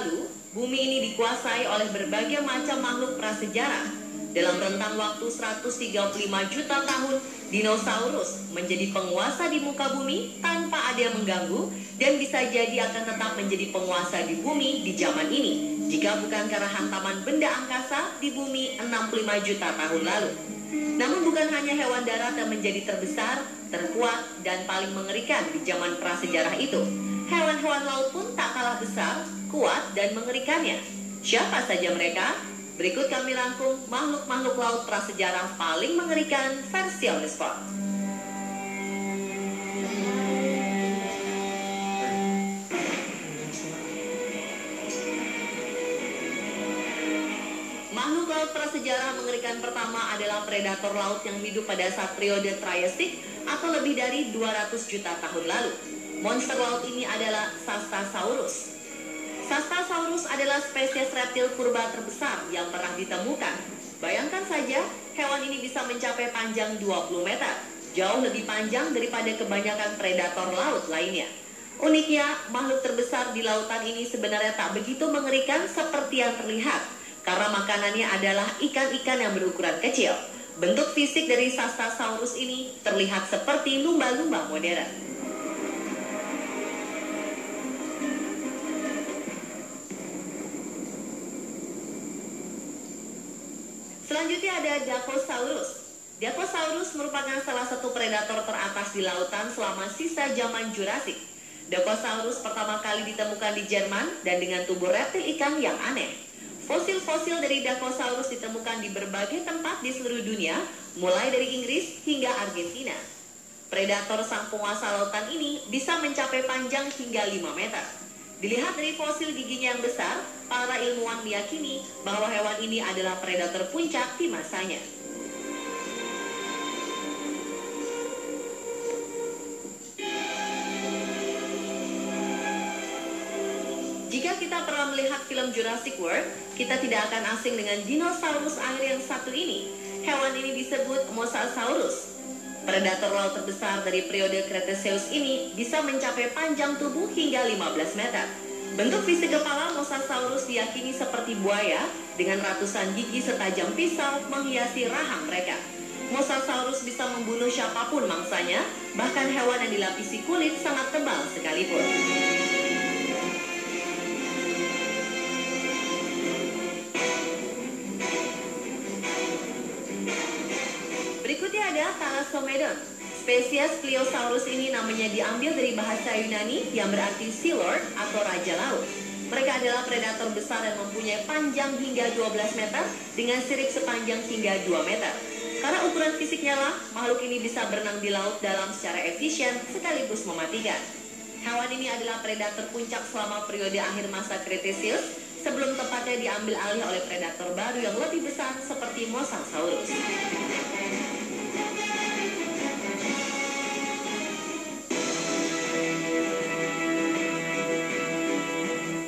lalu, bumi ini dikuasai oleh berbagai macam makhluk prasejarah. Dalam rentang waktu 135 juta tahun, dinosaurus menjadi penguasa di muka bumi tanpa ada yang mengganggu dan bisa jadi akan tetap menjadi penguasa di bumi di zaman ini jika bukan karena hantaman benda angkasa di bumi 65 juta tahun lalu. Namun bukan hanya hewan darat yang menjadi terbesar, terkuat, dan paling mengerikan di zaman prasejarah itu. Hewan-hewan laut pun tak kalah besar, kuat, dan mengerikannya. Siapa saja mereka? Berikut kami rangkum makhluk-makhluk laut prasejarah paling mengerikan versi on the spot. Makhluk laut prasejarah mengerikan pertama adalah predator laut yang hidup pada saat periode Triassic atau lebih dari 200 juta tahun lalu. Monster laut ini adalah Sastasaurus. Sastasaurus adalah spesies reptil purba terbesar yang pernah ditemukan. Bayangkan saja, hewan ini bisa mencapai panjang 20 meter, jauh lebih panjang daripada kebanyakan predator laut lainnya. Uniknya, makhluk terbesar di lautan ini sebenarnya tak begitu mengerikan seperti yang terlihat, karena makanannya adalah ikan-ikan yang berukuran kecil. Bentuk fisik dari Sastasaurus ini terlihat seperti lumba-lumba modern. Selanjutnya ada Dakosaurus. Dakosaurus merupakan salah satu predator teratas di lautan selama sisa zaman Jurassic. Dakosaurus pertama kali ditemukan di Jerman dan dengan tubuh reptil ikan yang aneh. Fosil-fosil dari Dakosaurus ditemukan di berbagai tempat di seluruh dunia, mulai dari Inggris hingga Argentina. Predator sang penguasa lautan ini bisa mencapai panjang hingga 5 meter. Dilihat dari fosil giginya yang besar, para ilmuwan meyakini bahwa hewan ini adalah predator puncak di masanya. Jika kita pernah melihat film Jurassic World, kita tidak akan asing dengan dinosaurus air yang satu ini. Hewan ini disebut Mosasaurus. Predator laut terbesar dari periode Cretaceous ini bisa mencapai panjang tubuh hingga 15 meter. Bentuk fisik kepala Mosasaurus diyakini seperti buaya dengan ratusan gigi setajam pisau menghiasi rahang mereka. Mosasaurus bisa membunuh siapapun mangsanya, bahkan hewan yang dilapisi kulit sangat tebal sekalipun. Berikutnya ada Thalassomedon. Spesies Pliosaurus ini namanya diambil dari bahasa Yunani yang berarti Sea Lord atau Raja Laut. Mereka adalah predator besar yang mempunyai panjang hingga 12 meter dengan sirip sepanjang hingga 2 meter. Karena ukuran fisiknya lah, makhluk ini bisa berenang di laut dalam secara efisien sekaligus mematikan. Hewan ini adalah predator puncak selama periode akhir masa Cretaceous sebelum tepatnya diambil alih oleh predator baru yang lebih besar seperti Mosasaurus.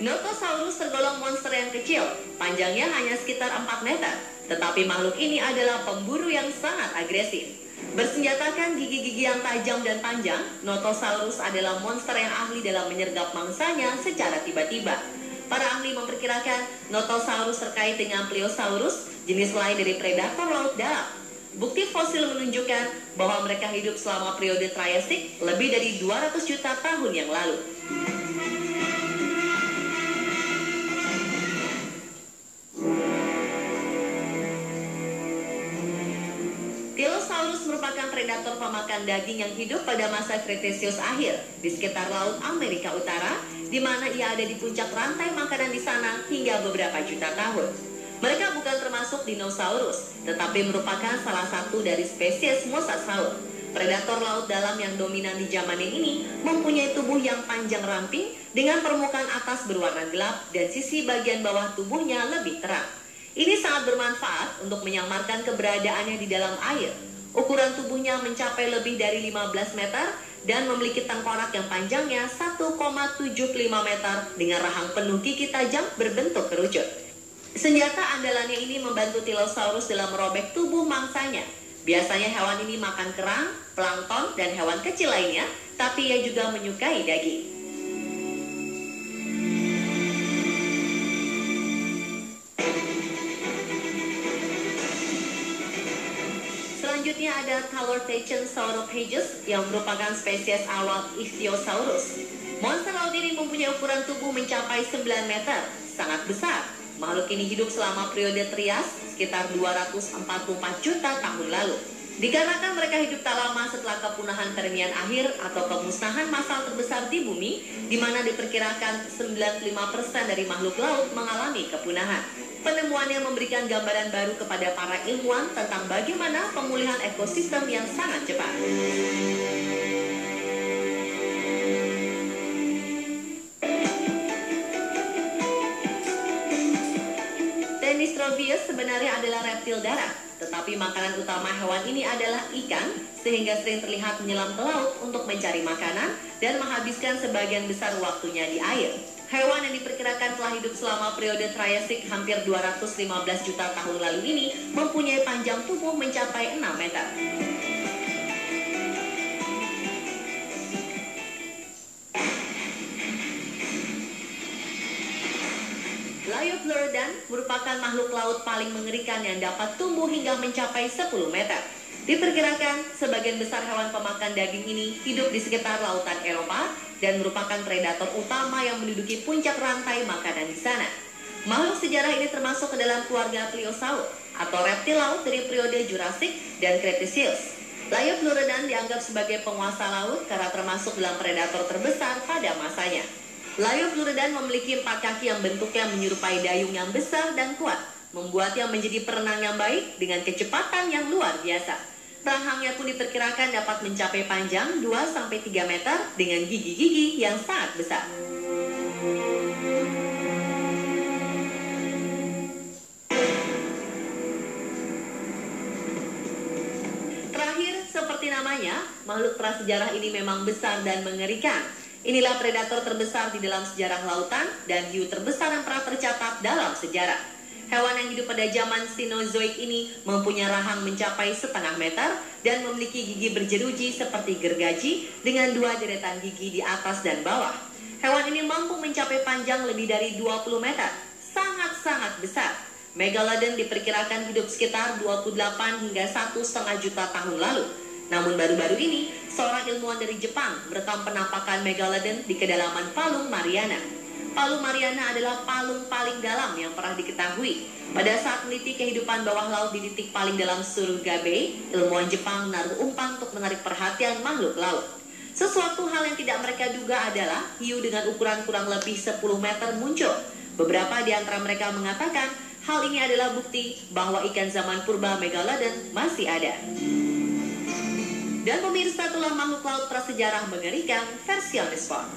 Notosaurus tergolong monster yang kecil, panjangnya hanya sekitar 4 meter. Tetapi makhluk ini adalah pemburu yang sangat agresif. Bersenjatakan gigi-gigi yang tajam dan panjang, Notosaurus adalah monster yang ahli dalam menyergap mangsanya secara tiba-tiba. Para ahli memperkirakan Notosaurus terkait dengan Pliosaurus, jenis lain dari predator laut dalam. Bukti fosil menunjukkan bahwa mereka hidup selama periode Triassic lebih dari 200 juta tahun yang lalu. Tylosaurus merupakan predator pemakan daging yang hidup pada masa Cretaceous akhir di sekitar Laut Amerika Utara, di mana ia ada di puncak rantai makanan di sana hingga beberapa juta tahun. Mereka bukan termasuk dinosaurus, tetapi merupakan salah satu dari spesies Mosasaur. Predator laut dalam yang dominan di zamannya ini mempunyai tubuh yang panjang ramping dengan permukaan atas berwarna gelap dan sisi bagian bawah tubuhnya lebih terang. Ini sangat bermanfaat untuk menyamarkan keberadaannya di dalam air. Ukuran tubuhnya mencapai lebih dari 15 meter dan memiliki tengkorak yang panjangnya 1,75 meter dengan rahang penuh gigi tajam berbentuk kerucut. Senjata andalannya ini membantu Tylosaurus dalam merobek tubuh mangsanya. Biasanya hewan ini makan kerang, plankton, dan hewan kecil lainnya, tapi ia juga menyukai daging. Selanjutnya ada Talorthacean saurophagus yang merupakan spesies awal Ichthyosaurus. Monster laut ini mempunyai ukuran tubuh mencapai 9 meter, sangat besar. Makhluk ini hidup selama periode Trias sekitar 244 juta tahun lalu. Dikarenakan mereka hidup tak lama setelah kepunahan Permian akhir atau kemusnahan massal terbesar di bumi, di mana diperkirakan 95% dari makhluk laut mengalami kepunahan. Penemuannya memberikan gambaran baru kepada para ilmuwan tentang bagaimana pemulihan ekosistem yang sangat cepat. Denistrobius sebenarnya adalah reptil darat. Tetapi makanan utama hewan ini adalah ikan, sehingga sering terlihat menyelam ke laut untuk mencari makanan dan menghabiskan sebagian besar waktunya di air. Hewan yang diperkirakan telah hidup selama periode Triassic hampir 215 juta tahun lalu ini mempunyai panjang tubuh mencapai 6 meter. Liopleurodon merupakan makhluk laut paling mengerikan yang dapat tumbuh hingga mencapai 10 meter. Diperkirakan sebagian besar hewan pemakan daging ini hidup di sekitar lautan Eropa dan merupakan predator utama yang menduduki puncak rantai makanan di sana. Makhluk sejarah ini termasuk ke dalam keluarga Pliosaur atau reptil laut dari periode Jurassic dan Cretaceous. Liopleurodon dianggap sebagai penguasa laut karena termasuk dalam predator terbesar pada masanya. Liopleurodon memiliki 4 kaki yang bentuknya menyerupai dayung yang besar dan kuat, membuatnya menjadi perenang yang baik dengan kecepatan yang luar biasa. Rahangnya pun diperkirakan dapat mencapai panjang 2-3 meter dengan gigi-gigi yang sangat besar. Terakhir, seperti namanya, makhluk prasejarah ini memang besar dan mengerikan. Inilah predator terbesar di dalam sejarah lautan dan hiu terbesar yang pernah tercatat dalam sejarah. Hewan yang hidup pada zaman Cenozoik ini mempunyai rahang mencapai 0,5 meter dan memiliki gigi berjeruji seperti gergaji dengan 2 deretan gigi di atas dan bawah. Hewan ini mampu mencapai panjang lebih dari 20 meter, sangat-sangat besar. Megalodon diperkirakan hidup sekitar 28 hingga 1,5 juta tahun lalu. Namun baru-baru ini, seorang ilmuwan dari Jepang merekam penampakan Megalodon di kedalaman Palung Mariana. Palung Mariana adalah palung paling dalam yang pernah diketahui. Pada saat meneliti kehidupan bawah laut di titik paling dalam Suruga Bay, ilmuwan Jepang menaruh umpan untuk menarik perhatian makhluk laut. Sesuatu hal yang tidak mereka duga adalah hiu dengan ukuran kurang lebih 10 meter muncul. Beberapa di antara mereka mengatakan hal ini adalah bukti bahwa ikan zaman purba Megalodon masih ada. Dan pemirsa, itulah makhluk laut prasejarah mengerikan versi on the spot.